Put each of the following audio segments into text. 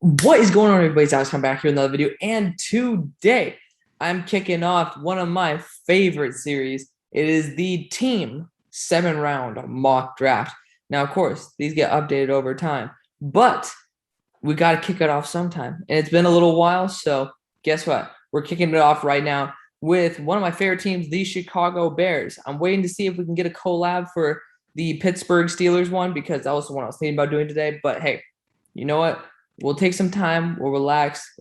What is going on, everybody? Alex, I'm back here with another video, and today I'm kicking off one of my favorite series. It is the Team 7 round mock draft. Now, of course, these get updated over time, but we got to kick it off sometime. And it's been a little while, so guess what? We're kicking it off right now with one of my favorite teams, the Chicago Bears. I'm waiting to see if we can get a collab for the Pittsburgh Steelers one because that was the one I was thinking about doing today. But hey, you know what? We'll take some time. We'll relax.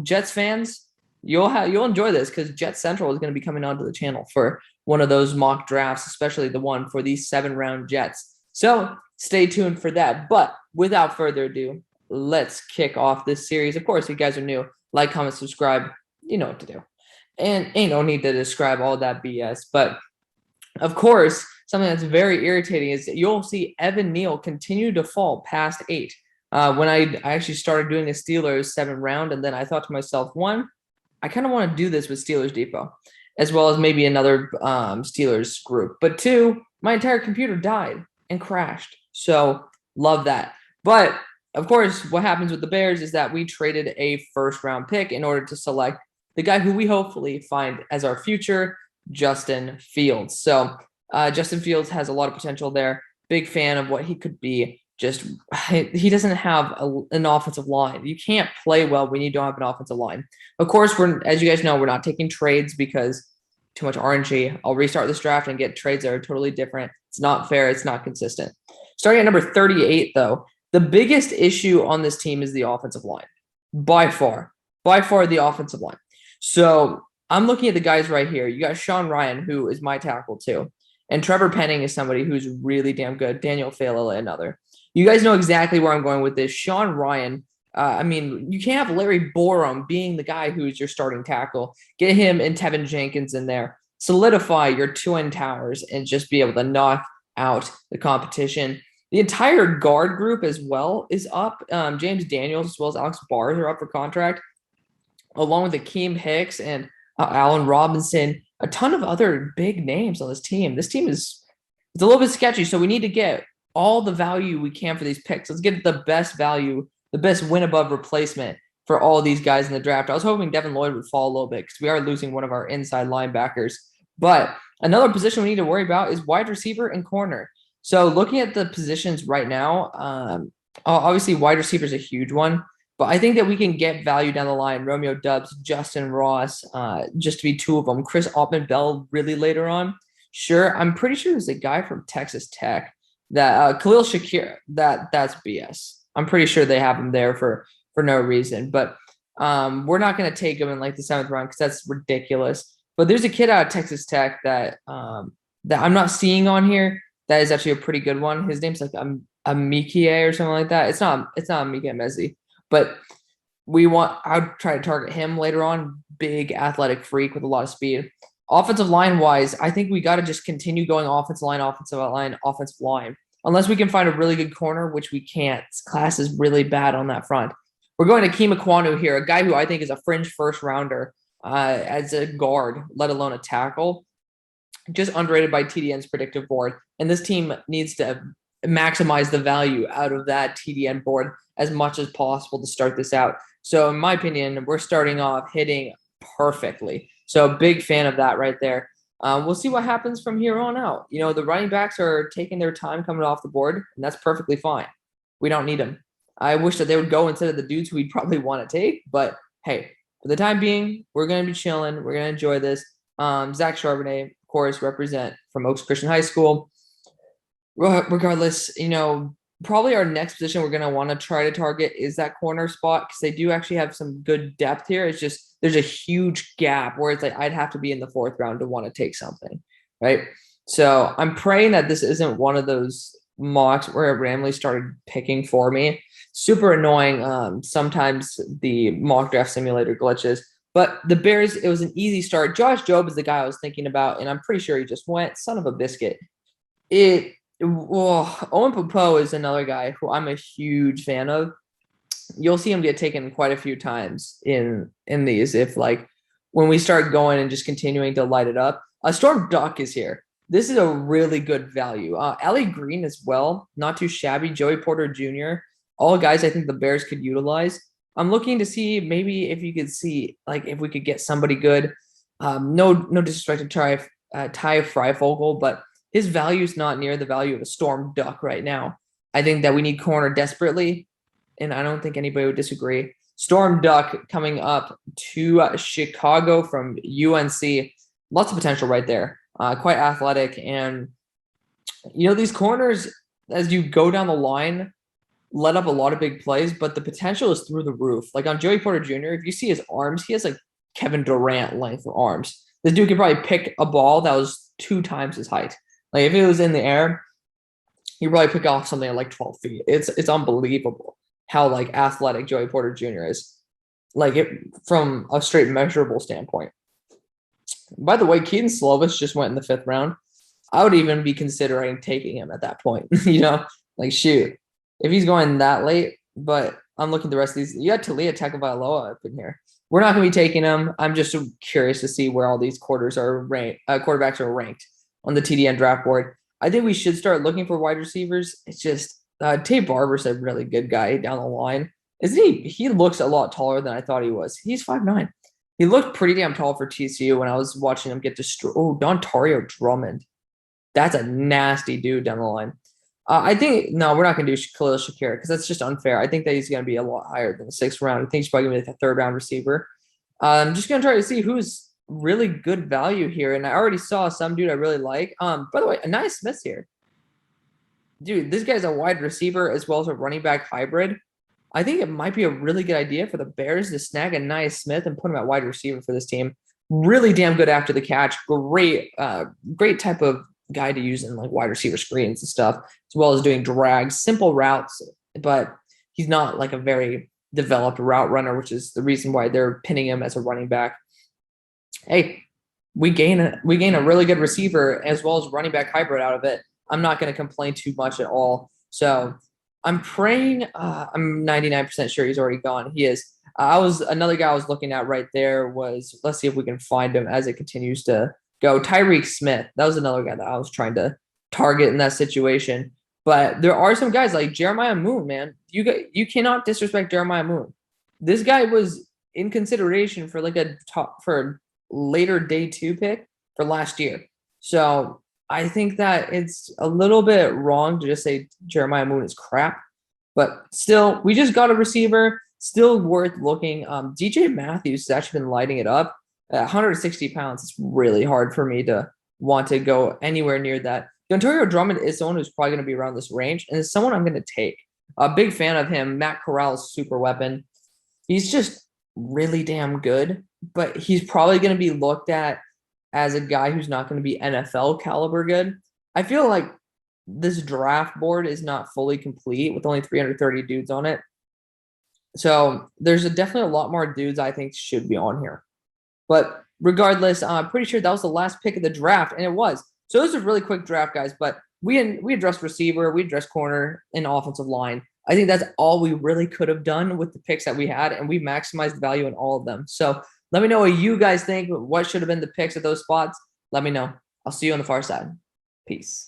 Jets fans, you'll enjoy this because Jets Central is going to be coming onto the channel for one of those mock drafts, especially the one for these 7 round Jets. So stay tuned for that. But without further ado, let's kick off this series. Of course, if you guys are new, like, comment, subscribe. You know what to do. And ain't no need to describe all that BS. But of course, something that's very irritating is that you'll see Evan Neal continue to fall past 8. When I actually started doing a Steelers 7 round, and then I thought to myself, one, I kind of want to do this with Steelers Depot, as well as maybe another Steelers group. But two, my entire computer died and crashed. So love that. But of course, what happens with the Bears is that we traded a first-round pick in order to select the guy who we hopefully find as our future, Justin Fields. So Justin Fields has a lot of potential there. Big fan of what he could be. He doesn't have an offensive line. You can't play well when you don't have an offensive line. Of course, as you guys know, we're not taking trades because too much RNG. I'll restart this draft and get trades that are totally different. It's not fair. It's not consistent. Starting at number 38, though, the biggest issue on this team is the offensive line. By far the offensive line. So I'm looking at the guys right here. You got Sean Ryan, who is my tackle too. And Trevor Penning is somebody who's really damn good. Daniel Falele, another. You guys know exactly where I'm going with this. Sean Ryan, you can't have Larry Borum being the guy who's your starting tackle. Get him and Tevin Jenkins in there. Solidify your two-end towers and just be able to knock out the competition. The entire guard group as well is up. James Daniels as well as AlexCBarbour are up for contract, along with Akeem Hicks and Allen Robinson. A ton of other big names on this team. This team is it's a little bit sketchy, so we need to get all the value we can for these picks. Let's get the best value, the best win above replacement for all these guys in the draft. I was hoping Devin Lloyd would fall a little bit because we are losing one of our inside linebackers. But another position we need to worry about is wide receiver and corner. So looking at the positions right now, obviously wide receiver is a huge one. But I think that we can get value down the line. Romeo Dubs, Justin Ross, just to be two of them. Chris Altman-Bell really later on. Sure, I'm pretty sure there's a guy from Texas Tech that Khalil Shakir. That's BS. I'm pretty sure they have him there for no reason. But we're not going to take him in like the 7th round because that's ridiculous. But there's a kid out of Texas Tech that I'm not seeing on here. That is actually a pretty good one. His name's like Amikie or something like that. It's not Amikie Mezzi. But I would try to target him later on. Big athletic freak with a lot of speed. Offensive line wise, I think we got to just continue going offensive line. Unless we can find a really good corner, which we can't. This class is really bad on that front. We're going to Akeem Ekwonu here, a guy who I think is a fringe first rounder as a guard, let alone a tackle. Just underrated by TDN's predictive board. And this team needs to maximize the value out of that TDN board as much as possible to start this out. So in my opinion, we're starting off hitting perfectly. So big fan of that right there. We'll see what happens from here on out. The running backs are taking their time coming off the board, and that's perfectly fine. We don't need them. I wish that they would go instead of the dudes who we'd probably want to take, but hey, for the time being, we're going to be chilling. We're going to enjoy this. Zach Charbonnet, of course, represent from Oaks Christian High School. Regardless, probably our next position we're going to want to try to target is that corner spot because they do actually have some good depth here. It's just there's a huge gap where it's like I'd have to be in the 4th round to want to take something, right? So I'm praying that this isn't one of those mocks where it randomly started picking for me. Super annoying. Sometimes the mock draft simulator glitches. But the Bears, it was an easy start. Josh Jobe is the guy I was thinking about, and I'm pretty sure he just went. Son of a biscuit. Owen Popo is another guy who I'm a huge fan of. You'll see him get taken quite a few times in these if when we start going and just continuing to light it up. Storm Duck is here. This is a really good value. Ellie Green as well, not too shabby. Joey Porter Jr., all guys I think the Bears could utilize. I'm looking to see maybe if you could see like if we could get somebody good. No disrespect to Ty Freifogel, but his value is not near the value of a Storm Duck right now. I think that we need corner desperately, and I don't think anybody would disagree. Storm Duck coming up to Chicago from UNC. Lots of potential right there. Quite athletic. And, these corners, as you go down the line, let up a lot of big plays, but the potential is through the roof. Like on Joey Porter Jr., if you see his arms, he has like Kevin Durant length of arms. This dude could probably pick a ball that was 2 times his height. Like if it was in the air, he'd probably pick off something at like 12 feet. It's unbelievable how like athletic Joey Porter Jr. is. Like it from a straight measurable standpoint. By the way, Keaton Slovis just went in the 5th round. I would even be considering taking him at that point. Like shoot, if he's going that late. But I'm looking at the rest of these. You got Talia Tagovailoa up in here. We're not going to be taking him. I'm just curious to see where all these quarterbacks are ranked on the TDN draft board. I think we should start looking for wide receivers. It's just Tate Barber's a really good guy down the line. Isn't he? He looks a lot taller than I thought he was. He's 5'9". He looked pretty damn tall for TCU when I was watching him get destroyed. Oh, Dontario Drummond. That's a nasty dude down the line. I think, no, we're not going to do Khalil Shakir because that's just unfair. I think that he's going to be a lot higher than the 6th round. I think he's probably going to be like a 3rd round receiver. I'm just going to try to see who's really good value here. And I already saw some dude I really like. By the way, Anais Smith's here. Dude, this guy's a wide receiver as well as a running back hybrid. I think it might be a really good idea for the Bears to snag Anais Smith and put him at wide receiver for this team. Really damn good after the catch. Great type of guy to use in like wide receiver screens and stuff, as well as doing drags, simple routes, but he's not like a very developed route runner, which is the reason why they're pinning him as a running back. Hey, we gain a really good receiver as well as running back hybrid out of it. I'm not going to complain too much at all. So I'm praying. I'm 99% sure he's already gone. He is. Another guy I was looking at right there was, let's see if we can find him as it continues to go. Tyreek Smith. That was another guy that I was trying to target in that situation. But there are some guys like Jeremiah Moon, man. You cannot disrespect Jeremiah Moon. This guy was in consideration for like a later day 2 pick for last year. So I think that it's a little bit wrong to just say Jeremiah Moon is crap. But still, we just got a receiver. Still worth looking. DJ Matthews has actually been lighting it up. At 160 pounds, it's really hard for me to want to go anywhere near that. Dontario Drummond is someone who's probably going to be around this range, and it's someone I'm going to take. A big fan of him. Matt Corral's super weapon. He's just really damn good, but he's probably going to be looked at as a guy who's not going to be NFL caliber good. I feel like this draft board is not fully complete with only 330 dudes on it. So there's definitely a lot more dudes I think should be on here. But regardless, I'm pretty sure that was the last pick of the draft, and it was. So it was a really quick draft, guys, but we addressed receiver, we addressed corner and offensive line. I think that's all we really could have done with the picks that we had, and we maximized the value in all of them. So let me know what you guys think. What should have been the picks at those spots? Let me know. I'll see you on the far side. Peace.